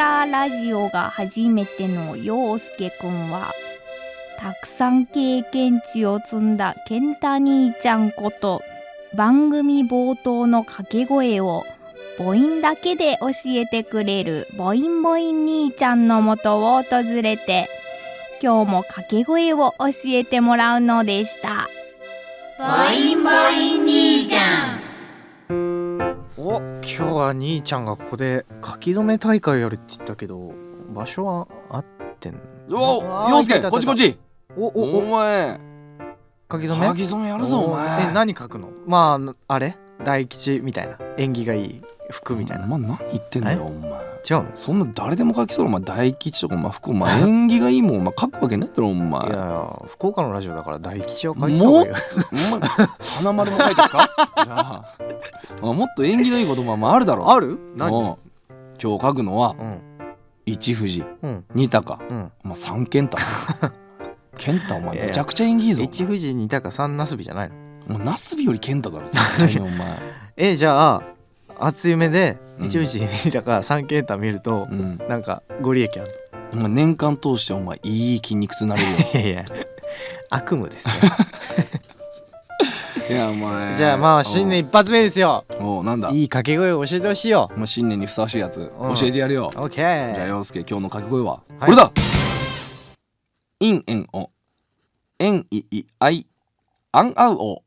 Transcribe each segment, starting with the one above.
ララジオが初めての陽介くんは、たくさん経験値を積んだ健太兄ちゃんこと、番組冒頭の掛け声を母音だけで教えてくれる母音母音兄ちゃんのもとを訪れて、今日も掛け声を教えてもらうのでした。母音母音兄ちゃん。今日は兄ちゃんがここで書き初め大会をやるって言ったけど、場所は合ってんの？陽介、こっちこっち。お前書き初め？書き初めやるぞお前。何書くの？まああれ大吉みたいな、縁起がいい服みたいな。お前何言ってんだよお前。違うの？そんな誰でも書きそうなお前、大吉とかお前服、お前縁起がいいもんお前書くわけないだろお前。いや福岡のラジオだから大吉を書いてた方がいいよ。お前花丸も書いてるか？じゃあもっと縁起のいい言葉もあるだろ。ある？何？今日書くのは、一富士、二鷹、三健太。健太お前めちゃくちゃ縁起いいぞ。一富士二鷹三なすびじゃないの？お前なすびより健太だろ絶対にお前。じゃあ初夢で一富士二鷹三健太見ると、なんかご利益あるの？お前年間通してお前いい筋肉痛になれるよ。いや悪夢ですね。いやお前じゃあまあ新年一発目ですよ。なんだいい掛け声を教えてほしいよ。新年にふさわしいやつ教えてやるよ。オッケー。じゃあ陽介今日の掛け声はこれだ。インエンオエンイイアイアンアウオ。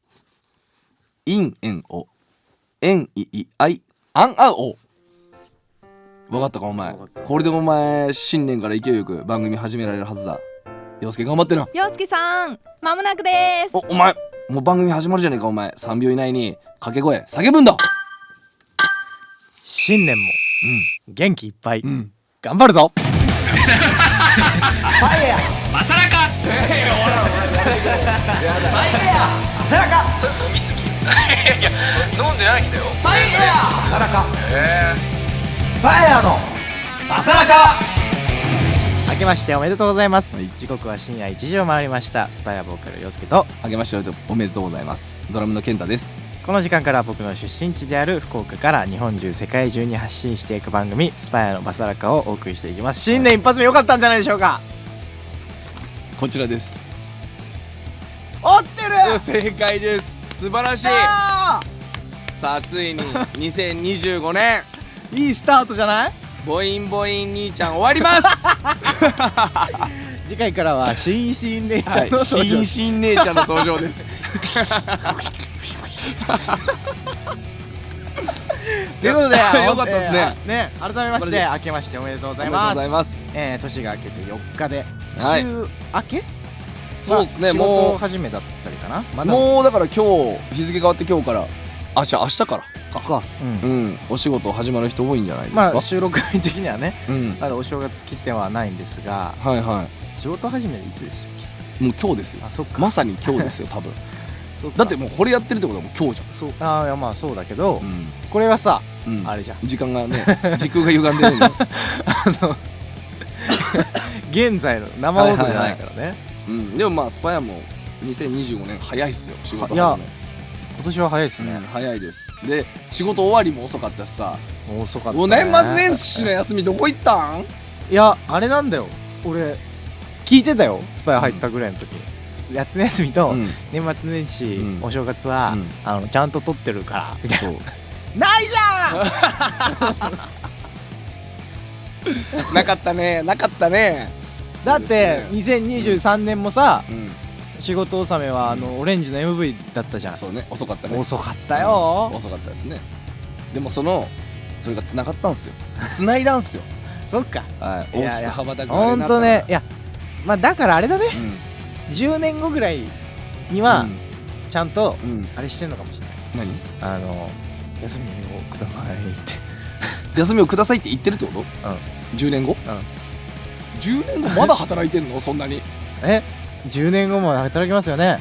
インエンオエンイイアイアンアウオ。分かったかお前。これでお前新年から勢いよく番組始められるはずだ。陽介頑張ってな。陽介さん間もなくです。お前もう番組始まるじゃねえかお前。3秒以内に掛け声叫ぶんだ。新年も、元気いっぱい、頑張るぞ。スパイエアマサラカ。スパイエアマサラカ。それ飲みすぎ。いや飲んでないんだよ。スパイエアマサラカ。スパイエアのマサラカ。明けましておめでとうございます、時刻は深夜1時を回りました。スパイアボーカル陽介と、明けましておめでとうございます、ドラムの健太です。この時間から僕の出身地である福岡から日本中世界中に発信していく番組スパイアのバサラカをお送りしていきます。新年一発目良かったんじゃないでしょうか。こちらです。合ってる。正解です。素晴らしい。さあついに2025年いいスタートじゃない？ボインボイン兄ちゃん終わります。次回からはシンシン姉ちゃんの登場、シンシン姉ちゃんの登場です。ということでよかったですね。改めまして明けましておめでとうございます。年が明けて4日で週明け？そうですね。仕事始めだったりかな。もうだから今日日付変わって今日から明日からお仕事始まる人多いんじゃないですか。収録日的にはね、まだお正月来てはないんですが、仕事始めでいつでしたっけ？もう今日ですよ。まさに今日ですよ多分。だってもうこれやってるってことはもう今日じゃん。いやまあそうだけど、これはさ、あれじゃん、時間がね時空が歪んでるの。現在の生放送じゃないからね。でもまあスパイアも2025年早いっすよ仕事。いや今年は早いですね。早いです。で仕事終わりも遅かったしさ。遅かったね。もう年末年始の休みどこ行ったん？いやあれなんだよ、俺聞いてたよ、スパイ入ったぐらいの時、夏休みと年末年始、お正月はちゃんと取ってるからみたいな。ないじゃん。なかったねなかったね。だって2023年もさ、仕事納めはオレンジの MV だったじゃん。そうね、遅かったね。遅かったよ。遅かったですね。でもそれが繋がったんすよ。繋いだんすよ。そっか。大きく羽ばたく。ほんとね。いやまあだからあれだね、10年後ぐらいにはちゃんとあれしてんのかもしれない。何？休みをくださいって。休みをくださいって言ってるってこと？10年後？10年後まだ働いてんの？そんなに？10年後も働きますよね。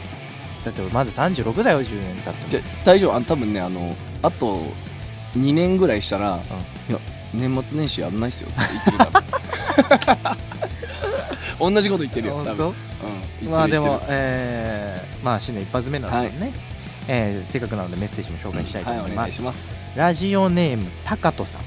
だってまだ36だよ、10年経っても。じゃ大丈夫。多分ねあと2年ぐらいしたら、いや年末年始やんないっすよって言ってるから。同じこと言ってるよ多分。まあでもまあ新年一発目なのでね、せっかくなのでメッセージも紹介したいと思います。ラジオネームたかとさん。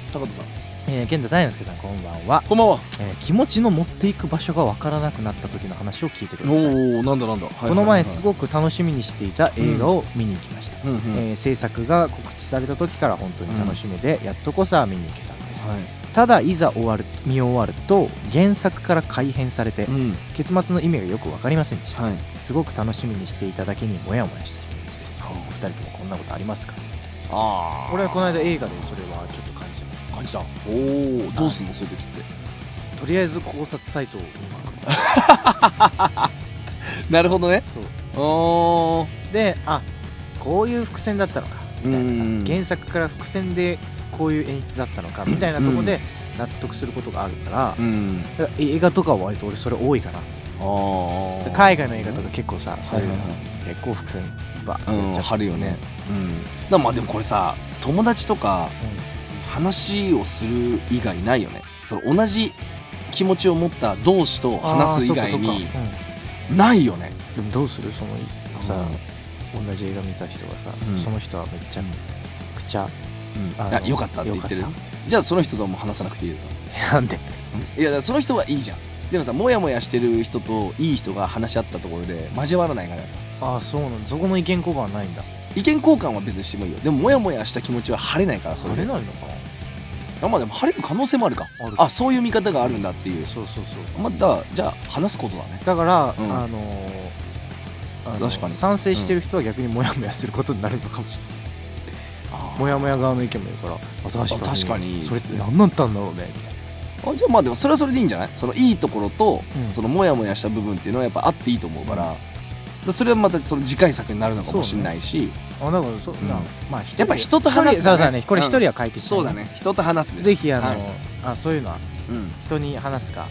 健太さん、やすけさん、こんばんは。こんばんは。気持ちの持っていく場所がわからなくなった時の話を聞いてください。おお、なんだなんだ。この前すごく楽しみにしていた映画を見に行きました。うんうん、制作が告知された時から本当に楽しみで、やっとこそ見に行けたんです、はい、ただいざ見終わると原作から改編されて、結末の意味がよく分かりませんでした、はい、すごく楽しみにしていただけにモヤモヤした気持ちです、お二人ともこんなことありますか？俺はこの間映画でそれはちょっと感じた。おお、どうすんのそういう時って。とりあえず考察サイトを見まくなるほどね。そうで、こういう伏線だったのかみたいなさ、原作から伏線でこういう演出だったのかみたいなところで納得することがあるから、映画とかは割と俺それ多いかな。海外の映画とか結構さ、そういうの結構伏線バーって張るよね。まあでもこれさ、友達とか話をする以外ないよね。その同じ気持ちを持った同士と話す以外にないよね。でもどうする、そのさ、同じ映画見た人がさ、その人はめっちゃくちゃ良かったって言ってる。じゃあその人とも話さなくていいよ。なんで？いや、その人はいいじゃん。でもさ、モヤモヤしてる人といい人が話し合ったところで交わらないから。そうなんだ。そこの意見交換はないんだ。意見交換は別にしてもいいよ。でもモヤモヤした気持ちは晴れないから。それ晴れないのかな。まあでも晴れる可能性もあるか。そういう見方があるんだっていう。そう。じゃあ話すことだね。だから、確かに賛成してる人は逆にモヤモヤすることになるのかもしれない。モヤモヤ側の意見もいるから、確かにそれって何だったんだろうねみたいな。じゃあまあでもそれはそれでいいんじゃない？そのいいところと、そのモヤモヤした部分っていうのはやっぱあっていいと思うから、それはまたその次回作になるのかもしれないし、だからまあやっぱ人と話す。そうだね。これ一人は解決して。そうだね。人と話すです。ぜひそういうのは人に話すか。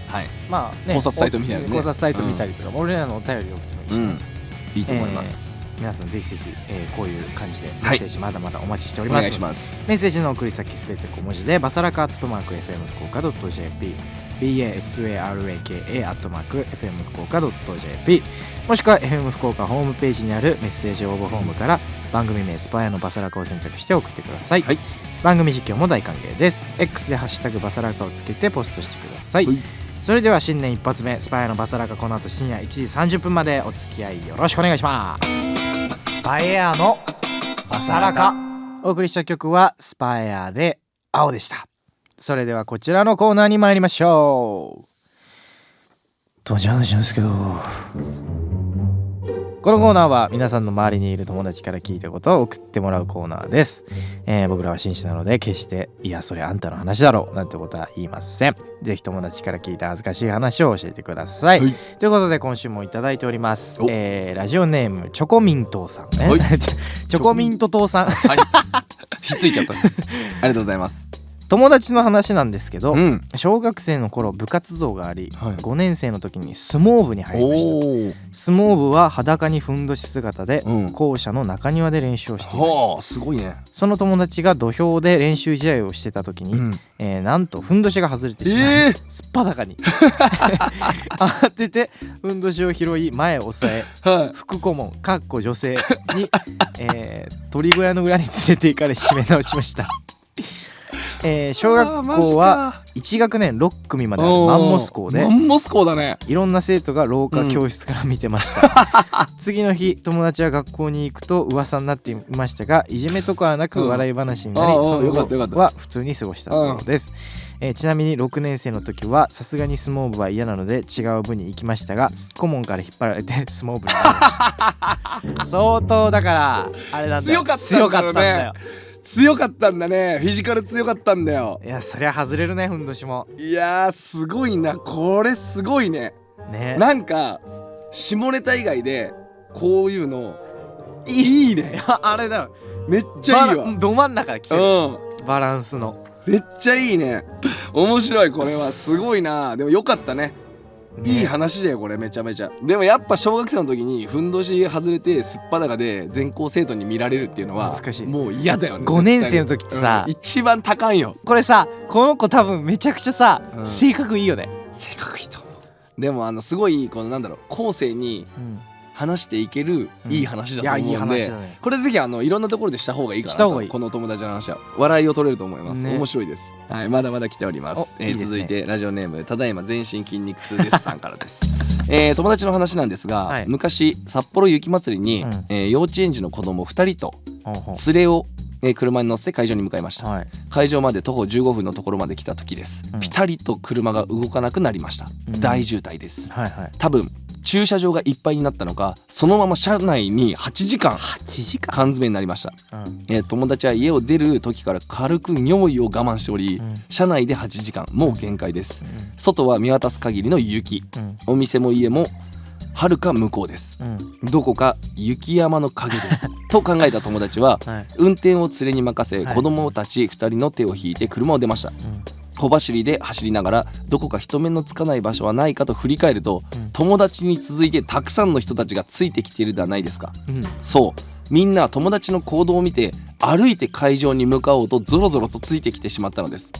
まあ考察サイト見たりね。考察サイト見たりとか、俺らのお便り送ってもいいし。いいと思います。皆さんぜひぜひこういう感じでメッセージまだまだお待ちしております。お願いします。メッセージの送り先すべて小文字でバサラカ@fm福岡.jp basaraka@fm福岡.jp もしくは FM 福岡ホームページにあるメッセージ応募フォームから番組名スパイアのバサラカを選択して送ってください。番組実況も大歓迎です。 X でハッシュタグバサラカをつけてポストしてください。それでは新年一発目スパイアのバサラカ、この後深夜1時30分までお付き合いよろしくお願いします。スパイアのバサラカ、お送りした曲はスパイアで青でした。それではこちらのコーナーに参りましょう。当時話なんですけど、このコーナーは皆さんの周りにいる友達から聞いたことを送ってもらうコーナーです。僕らは紳士なので決していやそれあんたの話だろうなんてことは言いません。ぜひ友達から聞いた恥ずかしい話を教えてください、ということで今週もいただいております。ラジオネームチョコミントーさん、チョコミントトーさん、ひっついちゃったありがとうございます。友達の話なんですけど、小学生の頃部活動があり、5年生の時に相撲部に入りました。相撲部は裸にふんどし姿で、校舎の中庭で練習をしていました。すごいね。その友達が土俵で練習試合をしてた時に、なんとふんどしが外れてしまい、すっぱだかに慌ててふんどしを拾い前を押さえ、副顧問女性に、鳥小屋の裏に連れて行かれ締め直しました小学校は1学年6組まであるマンモス校で、マンモス校だね。いろんな生徒が廊下教室から見てました、次の日友達は学校に行くと噂になっていましたが、いじめとかはなく笑い話になり、その後は普通に過ごしたそうです。ちなみに6年生の時はさすがに相撲部は嫌なので違う部に行きましたが、顧問から引っ張られて相撲部になりました相当だからあれなんだよ、強かったんだよ。強かったんだね。フィジカル強かったんだよ。いやそりゃ外れるね、ふんどしも。いやすごいな、これすごいね。なんか下ネタ以外でこういうのいいね。いやあれだよ、めっちゃいいわ。ど真ん中で来てる、バランスのめっちゃいいね。面白い、これはすごいな。でもよかったね。いい話だよこれ、めちゃめちゃ。でもやっぱ小学生の時にふんどし外れてすっぱだかで全校生徒に見られるっていうのはもう嫌だよね。5年生の時ってさ、一番高いよ。これさ、この子多分めちゃくちゃさ、性格いいよね。性格いいと思う。でもすごいこのなんだろう、後世に話していけるいい話だと思うんで、いやいい話だね。これぜひいろんなところでした方がいいかなと。した方がいいこのお友達の話は笑いを取れると思います、ね面白いです。はい、まだまだ来ております。おいいですね続いてラジオネームただいま全身筋肉痛ですさんからです友達の話なんですが、はい昔札幌雪まつりに、幼稚園児の子供2人と連れを車に乗せて会場に向かいました、はい、会場まで徒歩15分のところまで来た時です、ピタリと車が動かなくなりました、大渋滞です、はいはい、多分駐車場がいっぱいになったのかそのまま車内に8時間缶詰になりました、友達は家を出る時から軽く尿意を我慢しており、車内で8時間もう限界です、外は見渡す限りの雪、お店も家も遥か向こうです、どこか雪山の陰でと考えた友達は、運転を連れに任せ、子供たち2人の手を引いて車を出ました、小走りで走りながらどこか人目のつかない場所はないかと振り返ると、友達に続いてたくさんの人たちがついてきているではないですか、そうみんな友達の行動を見て歩いて会場に向かおうとゾロゾロとついてきてしまったのです。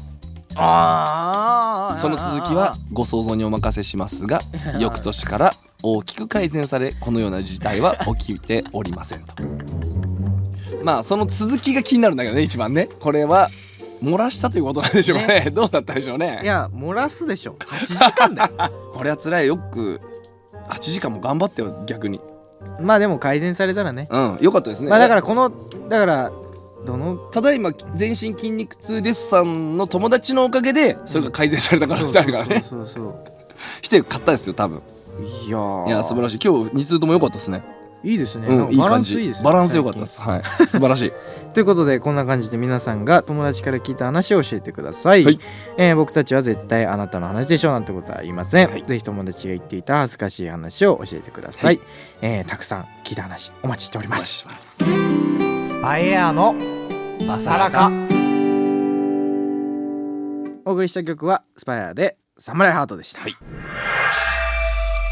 その続きはご想像にお任せしますが、翌年から大きく改善されこのような事態は起きておりませんと。まあその続きが気になるんだけどね、一番ね。これは漏らしたということなんでしょうね。どうだったでしょうね。いや漏らすでしょ、8時間だよこれは辛い。よく8時間も頑張ってよ、逆に。まあでも改善されたらね、よかったですね。まあだからだからただいま全身筋肉痛ですさんの友達のおかげでそれが改善された可能性あるからね。そうして勝ったですよ多分。いや素晴らしい。今日2通とも良かったですね。いいですね、いいバラ感じ。ンスいいですね。バランス良かったです。はい、素晴らしいということでこんな感じで皆さんが友達から聞いた話を教えてください、僕たちは絶対あなたの話でしょなんてことは言いません、ぜひ友達が言っていた恥ずかしい話を教えてください、たくさん聞いた話お待ちしております。スパイエアのバサラカ。お送りした曲はスパイエアでサムライハートでした。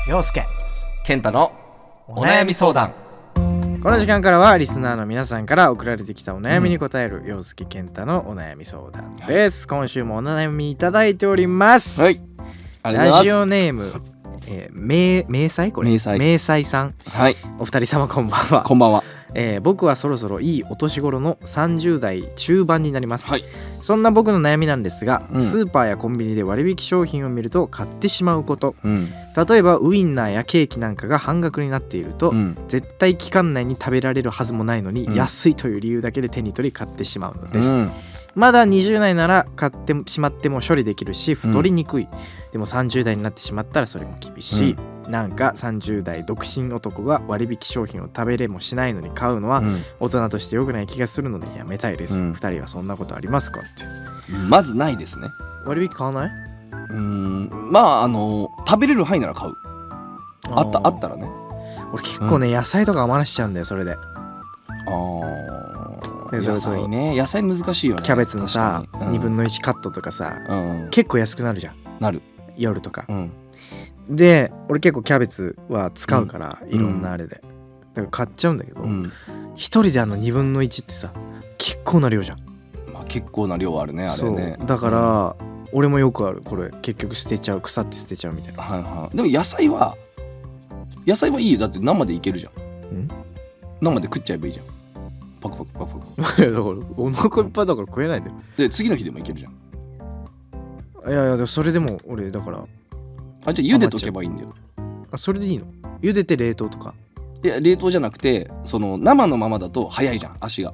陽介健太のお悩み相談。この時間からはリスナーの皆さんから送られてきたお悩みに答える陽介健太のお悩み相談です、今週もお悩みいただいております。はい、ラジオネーム明細これ明細さん、お二人様こんばんは。こんばんは。僕はそろそろいいお年頃の30代中盤になります、そんな僕の悩みなんですが、スーパーやコンビニで割引商品を見ると買ってしまうこと、例えばウインナーやケーキなんかが半額になっていると、絶対期間内に食べられるはずもないのに、安いという理由だけで手に取り買ってしまうのです、まだ20代なら買ってしまっても処理できるし太りにくい、でも30代になってしまったらそれも厳しい、なんか30代独身男が割引商品を食べれもしないのに買うのは大人として良くない気がするのでやめたいです、2人はそんなことありますかって。まずないですね。割引買わない？まあ食べれる範囲なら買う。あったらね。俺結構ね、野菜とか余らしちゃうんだよそれで。野菜ね、野菜難しいよね。キャベツのさ、2分の1カットとかさ、結構安くなるじゃん。なる。夜とか、で俺結構キャベツは使うから、いろんなあれでだから買っちゃうんだけど、一人で2分の1ってさ結構な量じゃん。まあ結構な量あるねあれね。だから、俺もよくある。これ結局捨てちゃう、腐って捨てちゃうみたいな。でも野菜はいいよ。だって生でいけるじゃん。生で食っちゃえばいいじゃん。パクパクパクパク。だからお腹いっぱいだから食えないんだよ。で次の日でもいけるじゃん。いやそれでも俺だから、じゃあ茹でとけばいいんだよ。それでいいの？茹でて冷凍とか？いや冷凍じゃなくて、その生のままだと早いじゃん、足が。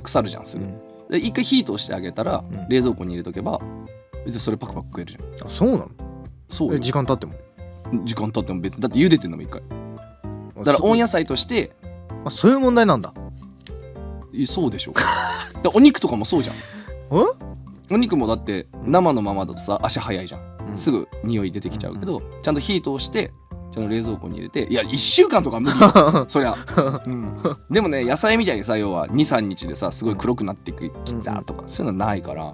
腐るじゃんすぐ。で一回火通してあげたら、冷蔵庫に入れとけば別にそれパクパク食えるじゃん。そうなの？そうよ。時間経っても別にだって茹でてんのも一回だから温野菜として。そういう問題なんだ。そうでしょお肉とかもそうじゃん。お肉もだって生のままだとさ足早いじゃん、すぐ匂い出てきちゃうけど、ちゃんと火通してちゃんと冷蔵庫に入れて、いや1週間とか無理よそりゃ、でもね野菜みたいにさ、要は 2,3 日でさすごい黒くなってきたとか、そういうのはないから。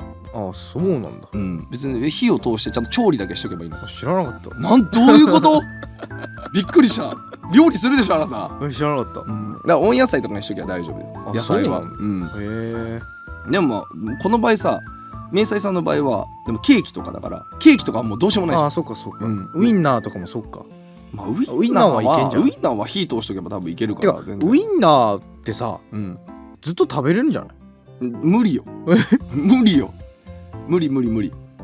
そうなんだ。別に火を通してちゃんと調理だけしとけばいいの。知らなかった。どういうことびっくりした。料理するでしょあなた。知らなかった。だから温野菜とかにしときゃ大丈夫よ、野菜は。でもこの場合さ、明細さんの場合はでもケーキとかだから、ケーキとかはもうどうしようもないじゃん。そうか、ウインナーとかもそうか。まあウイウインナーはいけんじゃん。ウインナーは火通しとけば多分いけるかてから全然。ウインナーってさうんずっと食べれるんじゃない？無理よ無理よ無理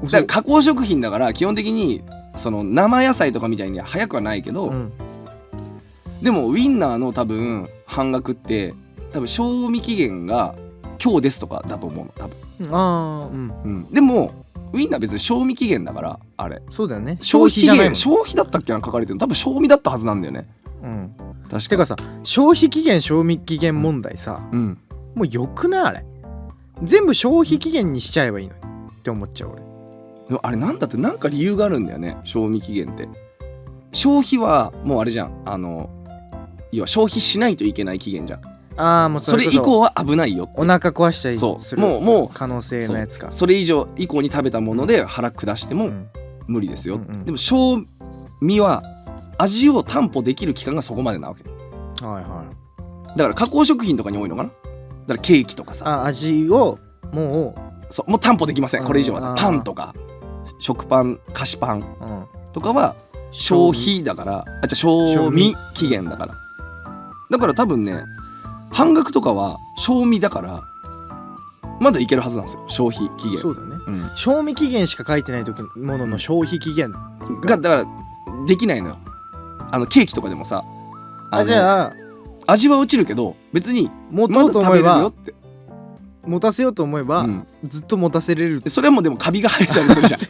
だから加工食品だから基本的にその生野菜とかみたいに早くはないけど、うん、でもウインナーの多分半額って多分賞味期限が今日ですとかだと思うの多分、ああうんうん、でもウインナー別に賞味期限だからあれそうだよね。消費期限じゃないもん。消費だったっけな書かれてるの多分賞味だったはずなんだよねうん。確かてかさ消費期限賞味期限問題さ、うんもうよくないあれ。全部消費期限にしちゃえばいいのにって思っちゃう俺。でもあれなんだってなんか理由があるんだよね賞味期限って。消費はもうあれじゃん要は消費しないといけない期限じゃん。ああもうそれ以降は危ないよってお腹壊したりそうするもう可能性のやつか。それ以上以降に食べたもので腹下してもうん無理ですよ、うんうんでも賞味は味を担保できる期間がそこまでなわけはいはい。だから加工食品とかに多いのかな。だからケーキとかさあ味をももう担保できませんこれ以上は。うんパンとか食パン菓子パンう、うん、とかは消費だから賞味期限だからだから多分ね半額とかは賞味だからまだいけるはずなんですよ消費期限。そうだよね。うん賞味期限しか書いてない時ものの消費期限がだからできないのよ。ケーキとかでもさじゃあ味は落ちるけど別に持まだ食べとうと思えばれるよって、持たせようと思えば、うんずっと持たせれる。でそれはもうでもカビが生えたりするじゃん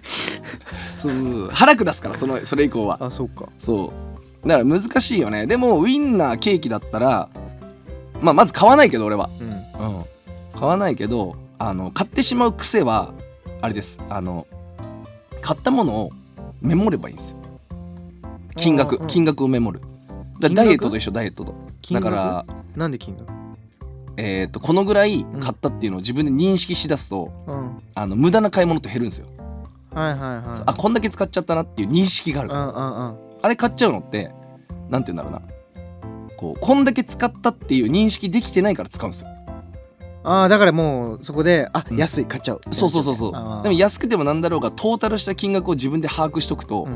そう腹下すからそれ以降はあそうか。そうだから難しいよね。でもウインナーケーキだったらまず買わないけど俺は、うん買わないけど買ってしまう癖はあれです。買ったものをメモればいいんですよ。金額をメモる。だからダイエットと一緒ダイエットと。だからなんで金額？このぐらい買ったっていうのを自分で認識しだすと、うん無駄な買い物って減るんですよ。はいはいはい。あこんだけ使っちゃったなっていう認識があるから、あれ買っちゃうのってなんて言うんだろうな、こんだけ使ったっていう認識できてないから使うんですよ。だからもうそこでうん安い買っちゃう。そうでも安くてもなんだろうがトータルした金額を自分で把握しとくと、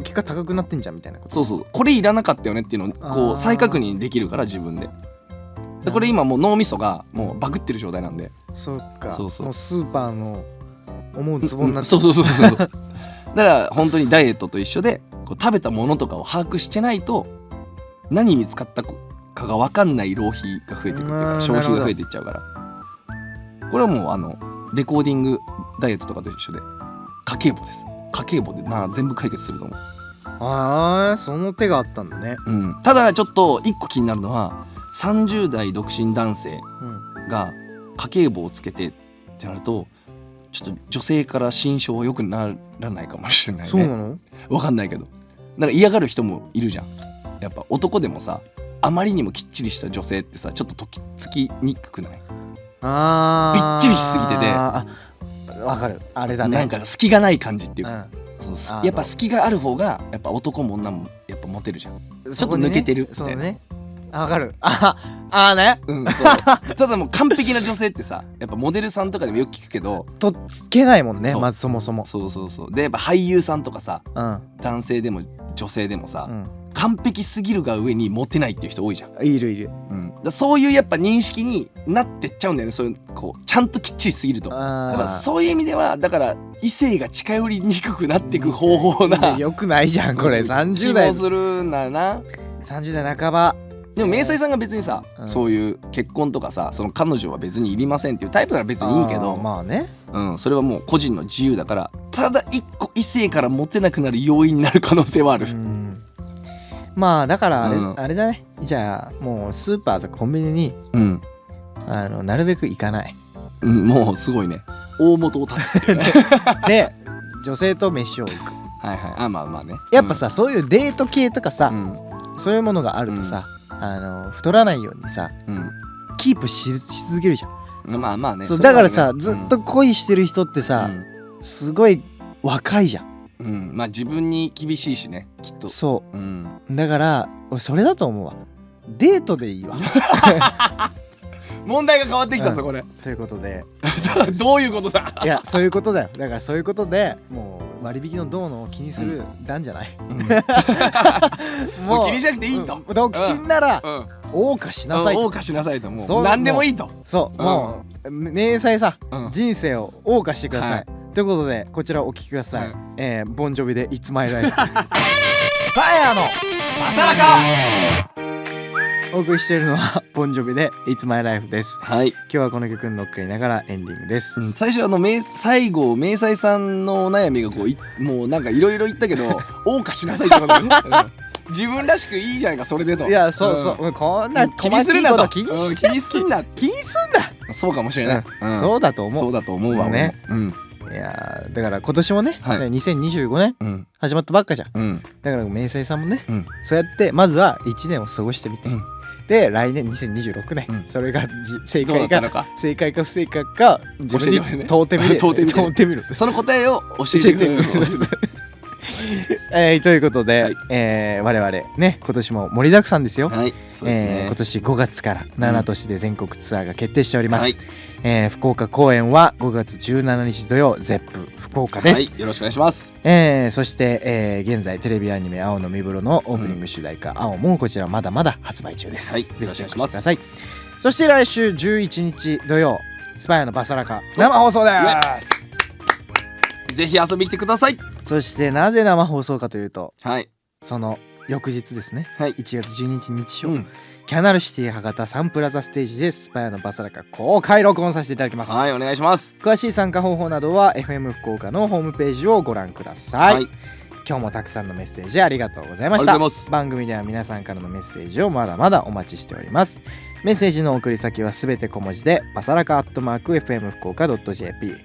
結果高くなってんじゃんみたいなこと。そうこれいらなかったよねっていうのを再確認できるから自分で。でこれ今もう脳みそがもうバグってる状態なんで。そうか。そうもうスーパーの思うツボになってそうだから本当にダイエットと一緒で食べたものとかを把握してないと何に使ったかが分かんない浪費が増えてくるっていうか消費が増えていっちゃうから。これはもうレコーディングダイエットとかと一緒で家計簿です。家計簿で全部解決すると思う。その手があったんだね。ただちょっと一個気になるのは30代独身男性が家計簿をつけてってなるとちょっと女性から心象は良くならないかもしれないね。そうなの？わかんないけどなんか嫌がる人もいるじゃん。やっぱ男でもさあまりにもきっちりした女性ってさちょっとときつきにくくない？びっちりしすぎててわかるあれだね。なんか隙がない感じっていうか、うんやっぱ隙がある方がやっぱ男も女もやっぱモテるじゃん。ちょっと抜けてるみたいな。そうね。わかる。ね。そうただもう完璧な女性ってさやっぱモデルさんとかでもよく聞くけどとっつけないもんね。そうまずそもそも。そうでやっぱ俳優さんとかさうん男性でも女性でもさ、うん完璧すぎるが上にモテないっていう人多いじゃん。いる。だそういうやっぱ認識になってっちゃうんだよね。そういうちゃんときっちりすぎると。だからそういう意味ではだから異性が近寄りにくくなっていく方法なよくないじゃんこれ。気30代もするんだな。30代半ば。でも明細さんが別にさ、そういう結婚とかさその彼女は別にいりませんっていうタイプなら別にいいけど、まあね。それはもう個人の自由だからただ一個異性からモテなくなる要因になる可能性はある。まあだからあれだね。じゃあもうスーパーとかコンビニになるべく行かない。もうすごいね大元を立つっていうねで女性と飯を行く。まあね。やっぱさそういうデート系とかさそういうものがあるとさ太らないようにさキープし続けるじゃん。まあね。そうだからさずっと恋してる人ってさすごい若いじゃん。まあ自分に厳しいしねきっと。そうだからそれだと思うわ。デートでいいわ問題が変わってきたぞこれ。ということでどういうことだ？いやそういうことだよ。だからそういうことでもう割引のどうのを気にする段じゃない、もう気にしなくていいと、独身なら謳歌しなさいと、謳歌しなさいと、もう何でもいいと、そうもう明細さ、人生を謳歌してください、ということでこちらお聞きください、ボンジョビで It's My Life スパイアのバサラカお送りしているのはボンジョビで It's My Life です。はい、今日はこの曲に乗っかりながらエンディングです、最初最後明細さんのお悩みがこうもうなんかいろいろ言ったけど謳歌しなさいってことだね、自分らしくいいじゃないかそれでと。いやそうそう、こんな気にするなと、気にすんな、そうかもしれない、そうだと思う、そうだと思うわね。いやだから今年もね、2025年始まったばっかじゃん、だから明細さんもね、そうやってまずは1年を過ごしてみて、で来年2026年、それが正解か不正解か自分に問うてみるその答えを教えてくれるということで、我々ね今年も盛りだくさんですよ。そうですね、今年5月から7都市で全国ツアーが決定しております、福岡公演は5月17日土曜ゼップ福岡です、よろしくお願いします。そして、現在テレビアニメ青の見風呂のオープニング主題歌、青もこちらまだまだ発売中です、ぜひチェックしてください。そして来週11日土曜スパイアのバサラカ生放送です。ぜひ遊びに来てください。そしてなぜ生放送かというと、その翌日ですね、1月12日日曜、キャナルシティ博多サンプラザステージでスパイアのバサラカ公開録音させていただきます。お願いします。詳しい参加方法などは FM 福岡のホームページをご覧ください、今日もたくさんのメッセージありがとうございました。番組では皆さんからのメッセージをまだまだお待ちしております。メッセージの送り先はすべて小文字でバサラカ@fm福岡 .jp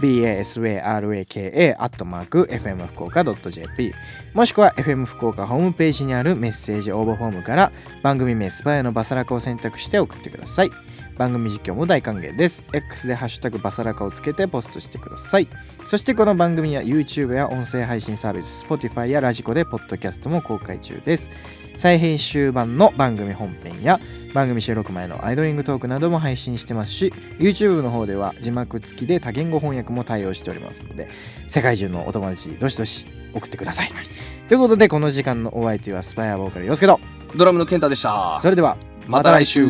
basaraka@fm福岡 .jp もしくは FM 福岡ホームページにあるメッセージ応募フォームから番組名スパイアのバサラカを選択して送ってください。番組実況も大歓迎です。 X でハッシュタグバサラカをつけてポストしてください。そしてこの番組は YouTube や音声配信サービス Spotify やラジコでポッドキャストも公開中です。再編集版の番組本編や番組収録前のアイドリングトークなども配信してますし、 YouTube の方では字幕付きで多言語翻訳も対応しておりますので、世界中のお友達どしどし送ってください、ということでこの時間のお相手はスパイアボーカル陽介とドラムの健太でした。それではまた来週。